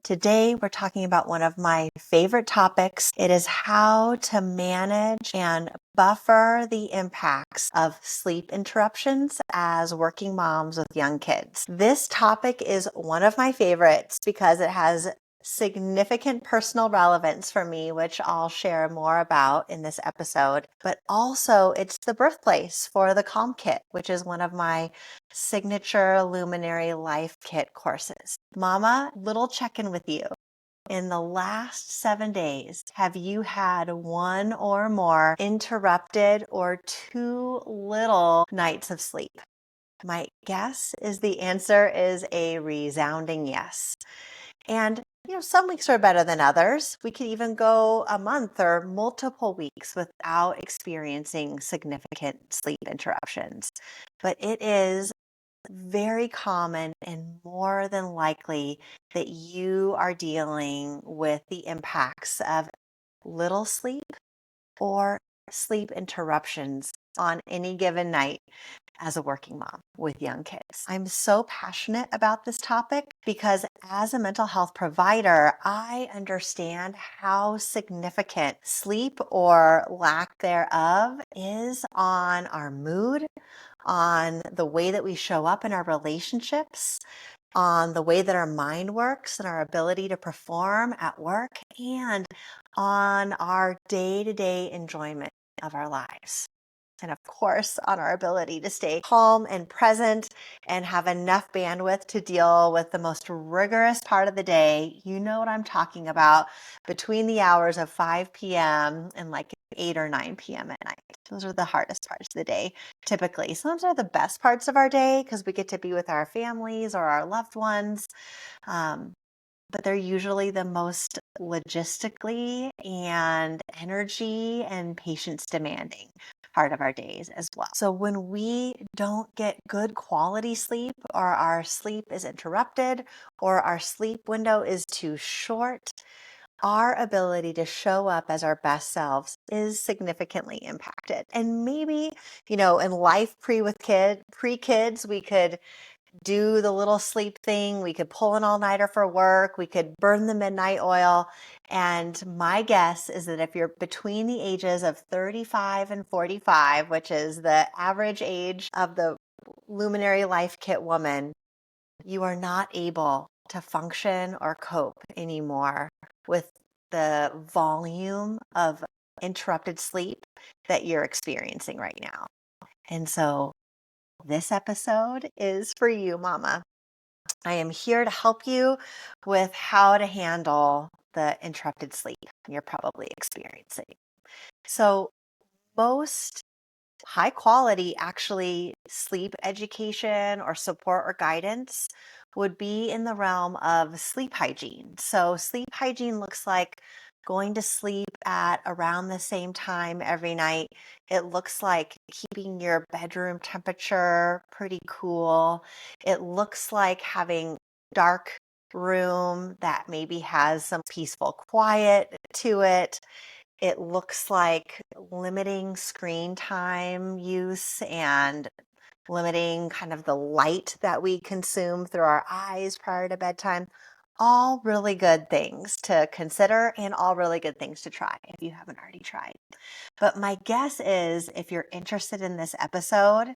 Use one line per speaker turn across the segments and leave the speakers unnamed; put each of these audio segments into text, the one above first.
Today, we're talking about one of my favorite topics. It is how to manage and buffer the impacts of sleep interruptions as working moms with young kids. This topic is one of my favorites because it has significant personal relevance for me, which I'll share more about in this episode. But also, it's the birthplace for the Calm Kit, which is one of my signature Luminary Life Kit courses. Mama, little check-in with you. In the last 7 days, have you had one or more interrupted or too little nights of sleep? My guess is the answer is a resounding yes. And some weeks are better than others. We could even go a month or multiple weeks without experiencing significant sleep interruptions. But it is very common and more than likely that you are dealing with the impacts of little sleep or sleep interruptions on any given night as a working mom with young kids. I'm so passionate about this topic because as a mental health provider, I understand how significant sleep or lack thereof is on our mood, on the way that we show up in our relationships, on the way that our mind works and our ability to perform at work, and on our day-to-day enjoyment of our lives. And of course, on our ability to stay calm and present and have enough bandwidth to deal with the most rigorous part of the day. You know what I'm talking about, between the hours of 5 p.m. and like 8 or 9 p.m. at night. Those are the hardest parts of the day, typically. Sometimes are the best parts of our day because we get to be with our families or our loved ones. But they're usually the most logistically and energy and patience demanding part of our days as well. So when we don't get good quality sleep, or our sleep is interrupted, or our sleep window is too short, our ability to show up as our best selves is significantly impacted. And maybe, in life pre-kids, we could do the little sleep thing. We could pull an all-nighter for work. We could burn the midnight oil. And my guess is that if you're between the ages of 35 and 45, which is the average age of the Luminary Life Kit woman, you are not able to function or cope anymore with the volume of interrupted sleep that you're experiencing right now. And so this episode is for you, Mama. I am here to help you with how to handle the interrupted sleep you're probably experiencing. So most high quality actually sleep education or support or guidance would be in the realm of sleep hygiene. So sleep hygiene looks like going to sleep at around the same time every night. It looks like keeping your bedroom temperature pretty cool. It looks like having dark room that maybe has some peaceful quiet to it. It looks like limiting screen time use and limiting kind of the light that we consume through our eyes prior to bedtime. All really good things to consider and all really good things to try if you haven't already tried. But my guess is if you're interested in this episode,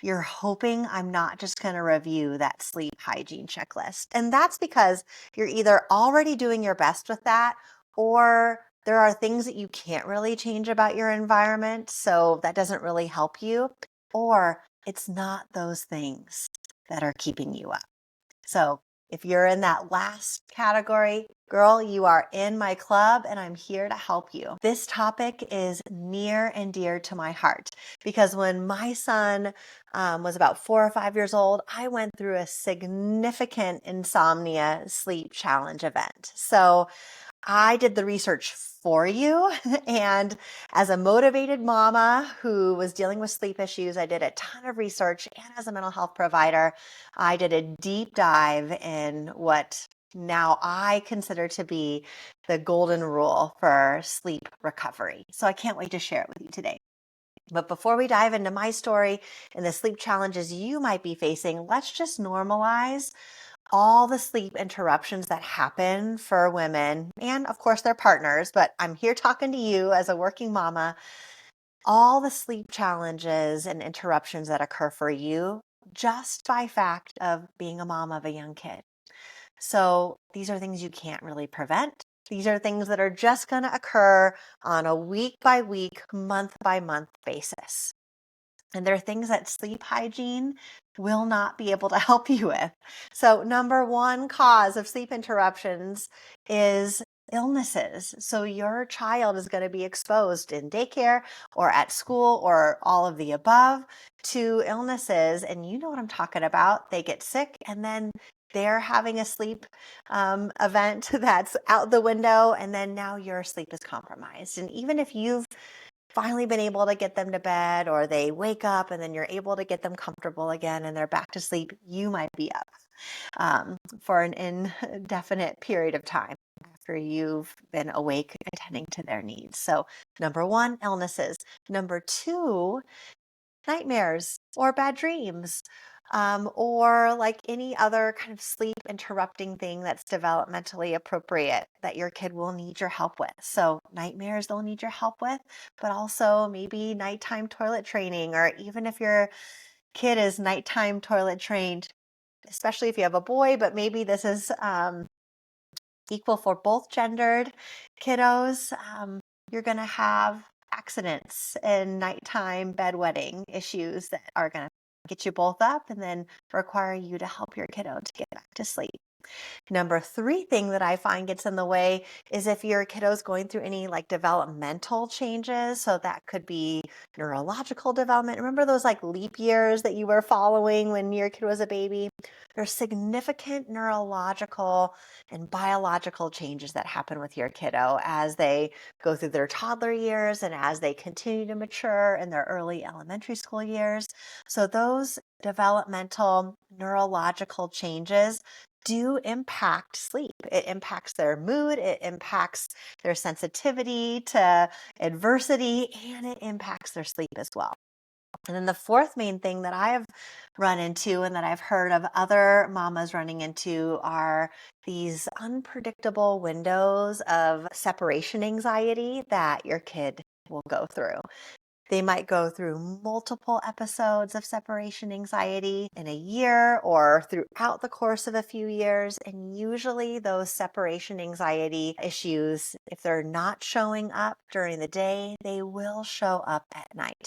you're hoping I'm not just going to review that sleep hygiene checklist. And that's because you're either already doing your best with that, or there are things that you can't really change about your environment, so that doesn't really help you, or it's not those things that are keeping you up. So if you're in that last category, girl, you are in my club and I'm here to help you. This topic is near and dear to my heart because when my son was about 4 or 5 years old, I went through a significant insomnia sleep challenge event. So I did the research for you. And as a motivated mama who was dealing with sleep issues, I did a ton of research. And as a mental health provider, I did a deep dive in what now I consider to be the golden rule for sleep recovery. So I can't wait to share it with you today. But before we dive into my story and the sleep challenges you might be facing, let's just normalize all the sleep interruptions that happen for women and, of course, their partners, but I'm here talking to you as a working mama, all the sleep challenges and interruptions that occur for you just by fact of being a mom of a young kid. So these are things you can't really prevent. These are things that are just going to occur on a week by week, month by month basis. And there are things that sleep hygiene will not be able to help you with. So, number one cause of sleep interruptions is illnesses. So, your child is going to be exposed in daycare or at school or all of the above to illnesses. And you know what I'm talking about. They get sick and then they're having a sleep event that's out the window, and then now your sleep is compromised. And even if you've finally been able to get them to bed, or they wake up and then you're able to get them comfortable again and they're back to sleep, you might be up for an indefinite period of time after you've been awake attending to their needs. So, number one, illnesses. Number two, nightmares or bad dreams, or like any other kind of sleep interrupting thing that's developmentally appropriate that your kid will need your help with. So, nightmares they'll need your help with, but also maybe nighttime toilet training, or even if your kid is nighttime toilet trained, especially if you have a boy, but maybe this is equal for both gendered kiddos. You're going to have accidents and nighttime bedwetting issues that are going to get you both up and then require you to help your kiddo to get back to sleep. Number three thing that I find gets in the way is if your kiddo's going through any like developmental changes. So that could be neurological development. Remember those like leap years that you were following when your kid was a baby? There's significant neurological and biological changes that happen with your kiddo as they go through their toddler years and as they continue to mature in their early elementary school years. So those developmental neurological changes do impact sleep. It impacts their mood, it impacts their sensitivity to adversity, and it impacts their sleep as well. And then the fourth main thing that I have run into and that I've heard of other mamas running into are these unpredictable windows of separation anxiety that your kid will go through. They might go through multiple episodes of separation anxiety in a year or throughout the course of a few years. And usually those separation anxiety issues, if they're not showing up during the day, they will show up at night,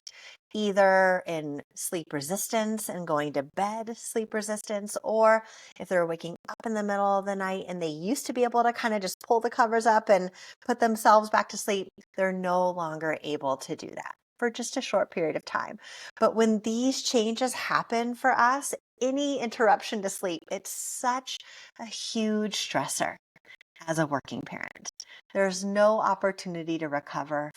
either in sleep resistance and going to bed sleep resistance, or if they're waking up in the middle of the night and they used to be able to kind of just pull the covers up and put themselves back to sleep, they're no longer able to do that for just a short period of time. But when these changes happen for us, any interruption to sleep, it's such a huge stressor as a working parent. There's no opportunity to recover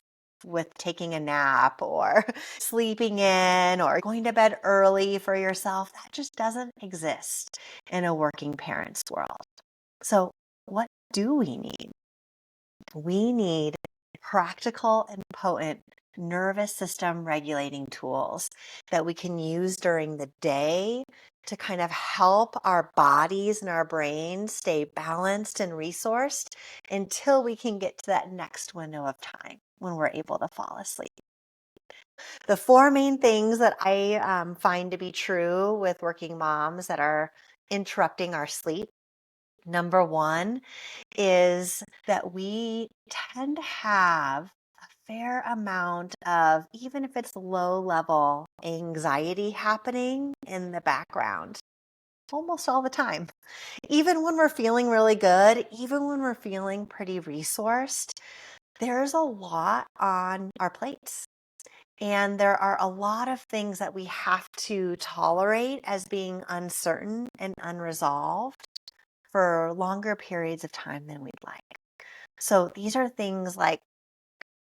with taking a nap or sleeping in or going to bed early for yourself. That just doesn't exist in a working parent's world. So, what do we need? We need practical and potent nervous system regulating tools that we can use during the day to kind of help our bodies and our brains stay balanced and resourced until we can get to that next window of time when we're able to fall asleep. The four main things that I find to be true with working moms that are interrupting our sleep. Number one is that we tend to have a fair amount of, even if it's low level, anxiety happening in the background almost all the time. Even when we're feeling really good, even when we're feeling pretty resourced, there's a lot on our plates. And there are a lot of things that we have to tolerate as being uncertain and unresolved for longer periods of time than we'd like. So these are things like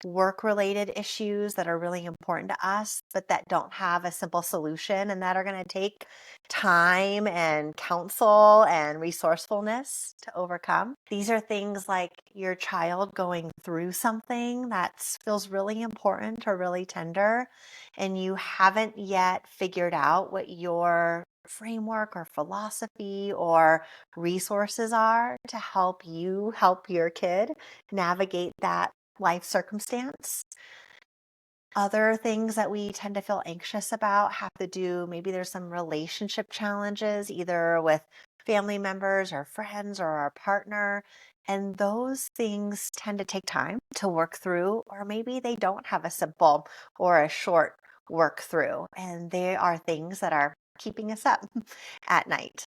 work-related issues that are really important to us, but that don't have a simple solution and that are going to take time and counsel and resourcefulness to overcome. These are things like your child going through something that feels really important or really tender, and you haven't yet figured out what your framework or philosophy or resources are to help you help your kid navigate that life circumstance. Other things that we tend to feel anxious about have to do, maybe there's some relationship challenges, either with family members or friends or our partner. And those things tend to take time to work through, or maybe they don't have a simple or a short work through. And they are things that are keeping us up at night.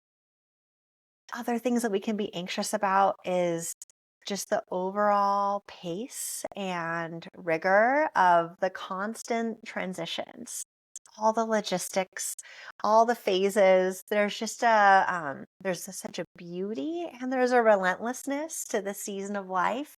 Other things that we can be anxious about is just the overall pace and rigor of the constant transitions, all the logistics, all the phases. There's just such a beauty and there's a relentlessness to the season of life.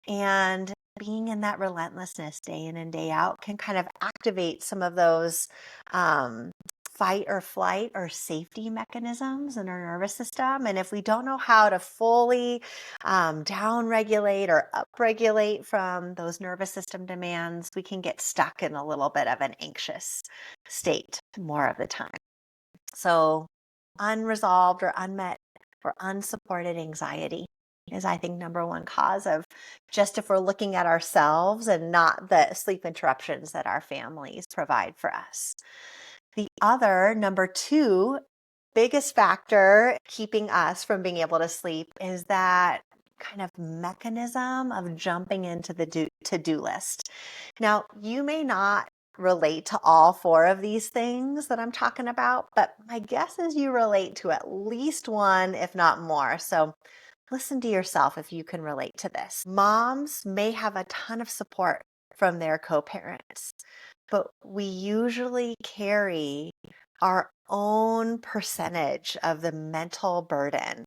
And being in that relentlessness day in and day out can kind of activate some of those um, fight or flight or safety mechanisms in our nervous system. And if we don't know how to fully down regulate or up regulate from those nervous system demands, we can get stuck in a little bit of an anxious state more of the time. So, unresolved or unmet or unsupported anxiety is, I think, number one cause of, just if we're looking at ourselves and not the sleep interruptions that our families provide for us. The other, number two, biggest factor keeping us from being able to sleep is that kind of mechanism of jumping into the to-do list. Now, you may not relate to all four of these things that I'm talking about, but my guess is you relate to at least one, if not more. So listen to yourself if you can relate to this. Moms may have a ton of support from their co-parents, but we usually carry our own percentage of the mental burden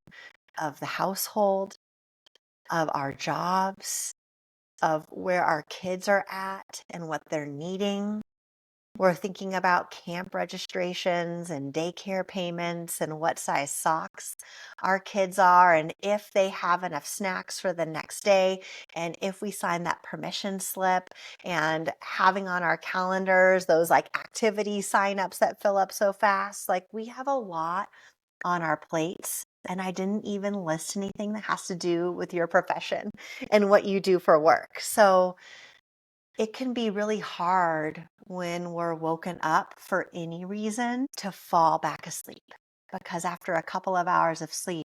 of the household, of our jobs, of where our kids are at and what they're needing. We're thinking about camp registrations and daycare payments and what size socks our kids are, and if they have enough snacks for the next day, and if we sign that permission slip, and having on our calendars those like activity signups that fill up so fast. Like, we have a lot on our plates. And I didn't even list anything that has to do with your profession and what you do for work. So it can be really hard when we're woken up for any reason to fall back asleep, because after a couple of hours of sleep,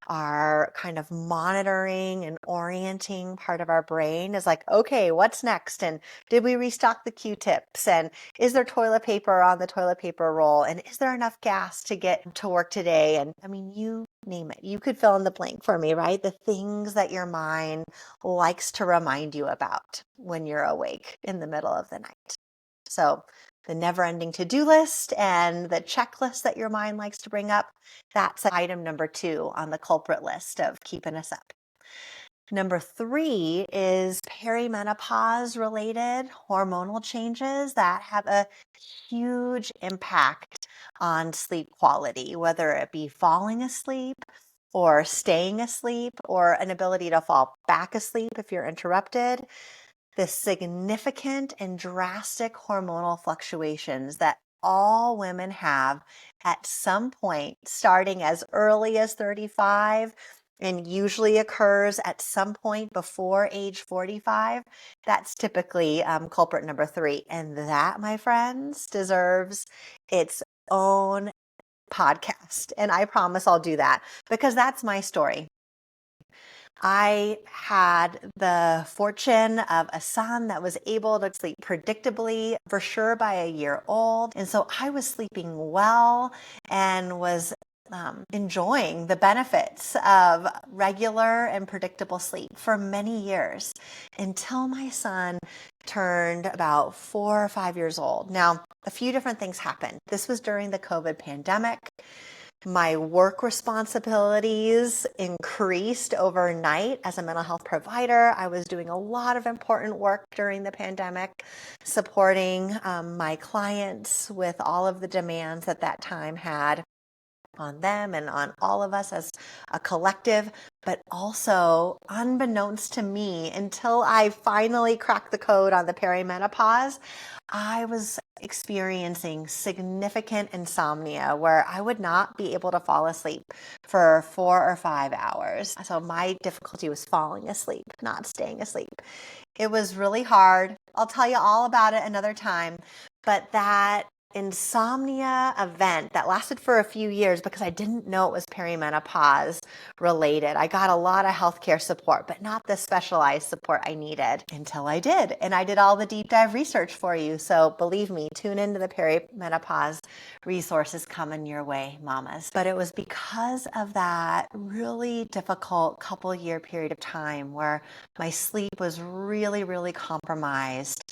our kind of monitoring and orienting part of our brain is like, okay, what's next? And did we restock the Q-tips? And is there toilet paper on the toilet paper roll? And is there enough gas to get to work today? And I mean, you name it. You could fill in the blank for me, right? The things that your mind likes to remind you about when you're awake in the middle of the night. So the never-ending to-do list and the checklist that your mind likes to bring up, that's item number two on the culprit list of keeping us up. Number three is perimenopause related hormonal changes that have a huge impact on sleep quality, whether it be falling asleep or staying asleep or an ability to fall back asleep if you're interrupted. The significant and drastic hormonal fluctuations that all women have at some point, starting as early as 35 and usually occurs at some point before age 45. That's typically culprit number three. And that, my friends, deserves its own podcast. And I promise I'll do that, because that's my story. I had the fortune of a son that was able to sleep predictably, for sure by a year old. And so I was sleeping well and was enjoying the benefits of regular and predictable sleep for many years, until my son turned about 4 or 5 years old. Now, a few different things happened. This was during the COVID pandemic. My work responsibilities increased overnight as a mental health provider. I was doing a lot of important work during the pandemic, supporting my clients with all of the demands that that time had. on them and on all of us as a collective, but also unbeknownst to me, until I finally cracked the code on the perimenopause, I was experiencing significant insomnia where I would not be able to fall asleep for 4 or 5 hours. So my difficulty was falling asleep, not staying asleep. It was really hard. I'll tell you all about it another time. But that insomnia event that lasted for a few years because I didn't know it was perimenopause related. I got a lot of healthcare support, but not the specialized support I needed until I did. And I did all the deep dive research for you. So believe me, tune into the perimenopause resources coming your way, mamas. But it was because of that really difficult couple year period of time where my sleep was really, really compromised.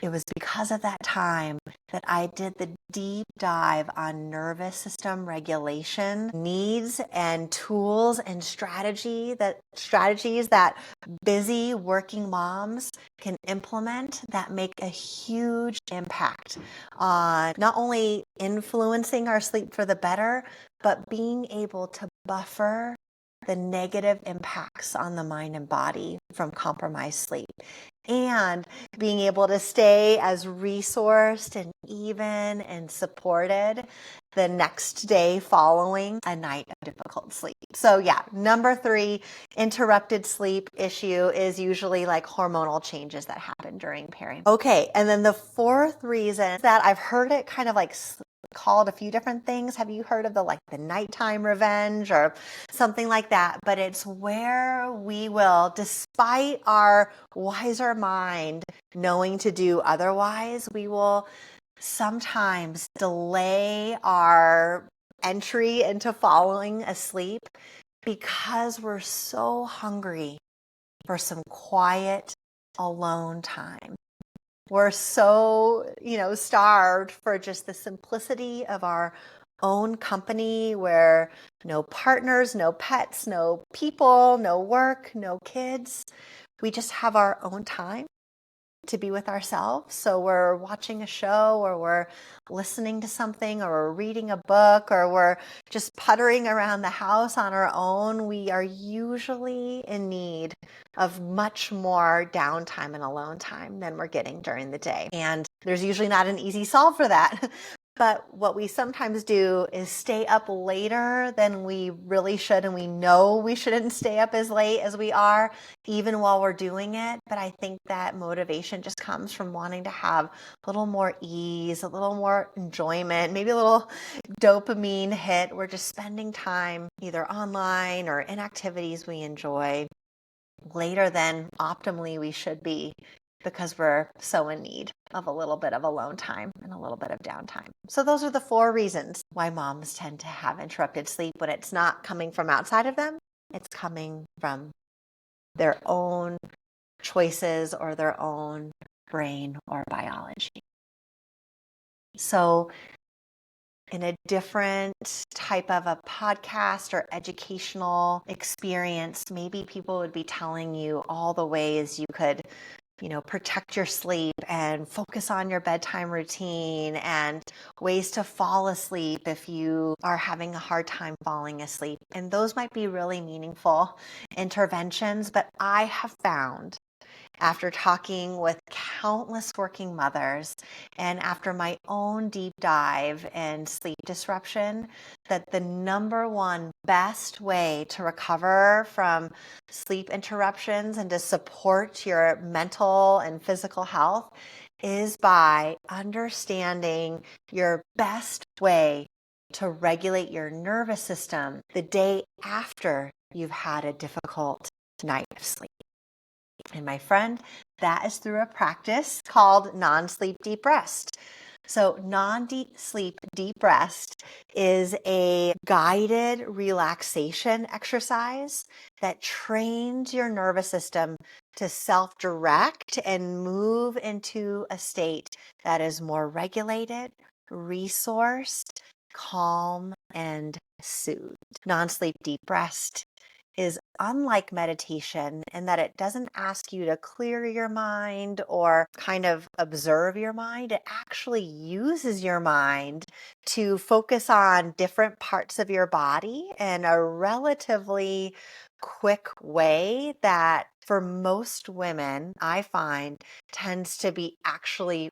It was because of that time that I did the deep dive on nervous system regulation needs and tools and strategies that busy working moms can implement that make a huge impact on not only influencing our sleep for the better, but being able to buffer the negative impacts on the mind and body from compromised sleep, and being able to stay as resourced and even and supported the next day following a night of difficult sleep. So yeah, number 3 interrupted sleep issue is usually like hormonal changes that happen during peri. Okay, and then the 4th reason that I've heard it kind of like called a few different things. Have you heard of the nighttime revenge or something like that? But it's where we will, despite our wiser mind knowing to do otherwise, we will sometimes delay our entry into falling asleep because we're so hungry for some quiet, alone time. We're so, starved for just the simplicity of our own company where no partners, no pets, no people, no work, no kids. We just have our own time to be with ourselves. So we're watching a show, or we're listening to something, or we're reading a book, or we're just puttering around the house on our own. We are usually in need of much more downtime and alone time than we're getting during the day. And there's usually not an easy solve for that. But what we sometimes do is stay up later than we really should, and we know we shouldn't stay up as late as we are, even while we're doing it. But I think that motivation just comes from wanting to have a little more ease, a little more enjoyment, maybe a little dopamine hit. We're just spending time either online or in activities we enjoy later than optimally we should be, because we're so in need of a little bit of alone time and a little bit of downtime. So those are the 4 reasons why moms tend to have interrupted sleep when it's not coming from outside of them. It's coming from their own choices or their own brain or biology. So in a different type of a podcast or educational experience, maybe people would be telling you all the ways you could protect your sleep and focus on your bedtime routine and ways to fall asleep if you are having a hard time falling asleep. And those might be really meaningful interventions, but I have found, after talking with countless working mothers and after my own deep dive in sleep disruption, that the number one best way to recover from sleep interruptions and to support your mental and physical health is by understanding your best way to regulate your nervous system the day after you've had a difficult night of sleep. And my friend, that is through a practice called non-sleep deep rest. So non-sleep deep rest is a guided relaxation exercise that trains your nervous system to self-direct and move into a state that is more regulated, resourced, calm, and soothed. Non-sleep deep rest is unlike meditation in that it doesn't ask you to clear your mind or kind of observe your mind. It actually uses your mind to focus on different parts of your body in a relatively quick way that for most women, I find tends to be actually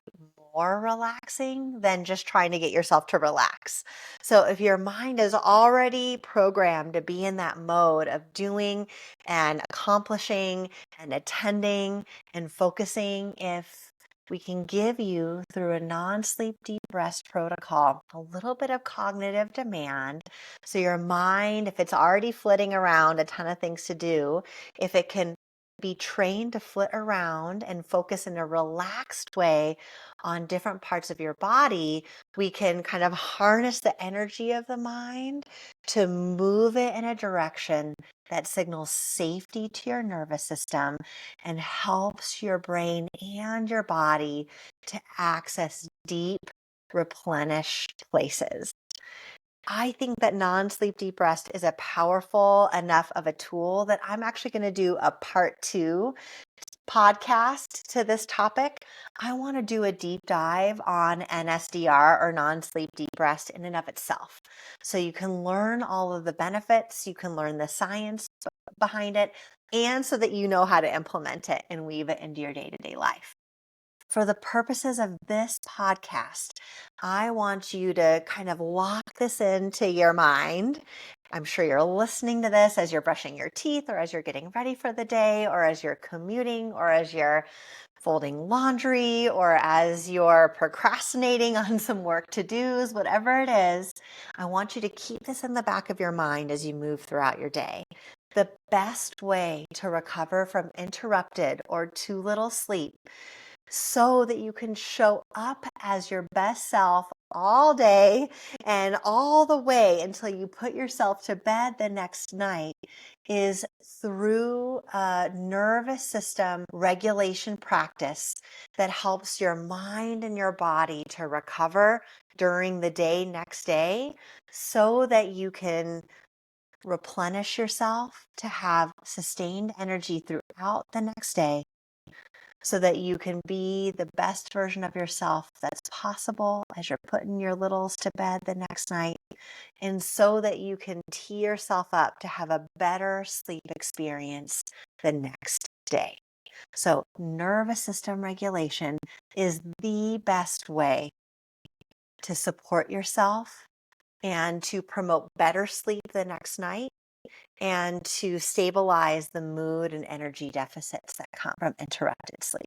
more relaxing than just trying to get yourself to relax. So if your mind is already programmed to be in that mode of doing and accomplishing and attending and focusing, if we can give you through a non-sleep deep rest protocol a little bit of cognitive demand, so your mind, if it's already flitting around a ton of things to do, if it can be trained to flit around and focus in a relaxed way on different parts of your body, we can kind of harness the energy of the mind to move it in a direction that signals safety to your nervous system and helps your brain and your body to access deep, replenished places. I think that non-sleep deep rest is a powerful enough of a tool that I'm actually going to do a part 2 podcast to this topic. I want to do a deep dive on NSDR or non-sleep deep rest in and of itself. So you can learn all of the benefits, you can learn the science behind it, and so that you know how to implement it and weave it into your day-to-day life. For the purposes of this podcast, I want you to kind of lock this into your mind. I'm sure you're listening to this as you're brushing your teeth or as you're getting ready for the day or as you're commuting or as you're folding laundry or as you're procrastinating on some work to-dos, whatever it is. I want you to keep this in the back of your mind as you move throughout your day. The best way to recover from interrupted or too little sleep so that you can show up as your best self all day and all the way until you put yourself to bed the next night is through a nervous system regulation practice that helps your mind and your body to recover during the day next day so that you can replenish yourself to have sustained energy throughout the next day so that you can be the best version of yourself that's possible as you're putting your littles to bed the next night, and so that you can tee yourself up to have a better sleep experience the next day. So, nervous system regulation is the best way to support yourself and to promote better sleep the next night and to stabilize the mood and energy deficits that come from interrupted sleep.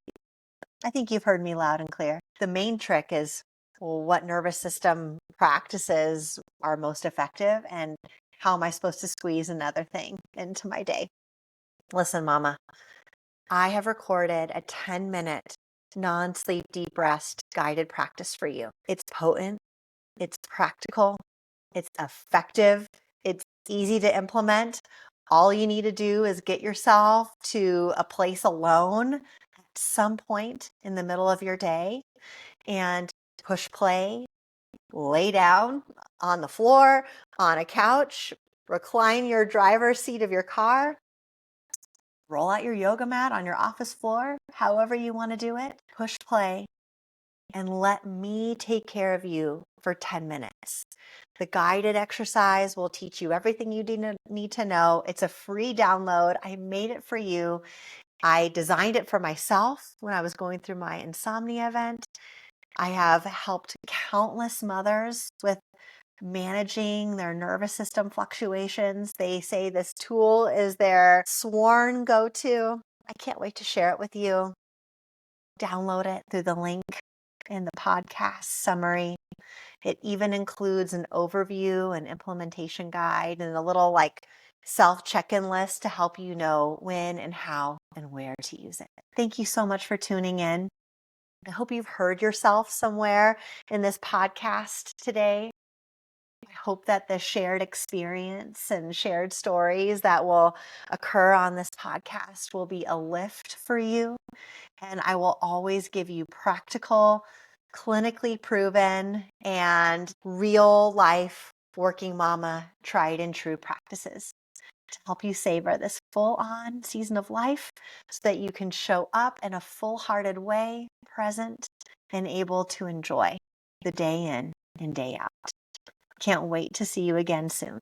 I think you've heard me loud and clear. The main trick is, well, what nervous system practices are most effective and how am I supposed to squeeze another thing into my day? Listen, mama, I have recorded a 10-minute non-sleep deep rest guided practice for you. It's potent, it's practical, it's effective, it's easy to implement. All you need to do is get yourself to a place alone at some point in the middle of your day and push play, lay down on the floor, on a couch, recline your driver's seat of your car, roll out your yoga mat on your office floor, however you want to do it, push play, and let me take care of you for 10 minutes. The guided exercise will teach you everything you need to know. It's a free download. I made it for you. I designed it for myself when I was going through my insomnia event. I have helped countless mothers with managing their nervous system fluctuations. They say this tool is their sworn go-to. I can't wait to share it with you. Download it through the link in the podcast summary. It even includes an overview and implementation guide and a little self check-in list to help you know when and how and where to use it. Thank you so much for tuning in. I hope you've heard yourself somewhere in this podcast today. I hope that the shared experience and shared stories that will occur on this podcast will be a lift for you. And I will always give you practical, clinically proven, and real life working mama tried and true practices to help you savor this full-on season of life so that you can show up in a full-hearted way, present and able to enjoy the day in and day out. Can't wait to see you again soon.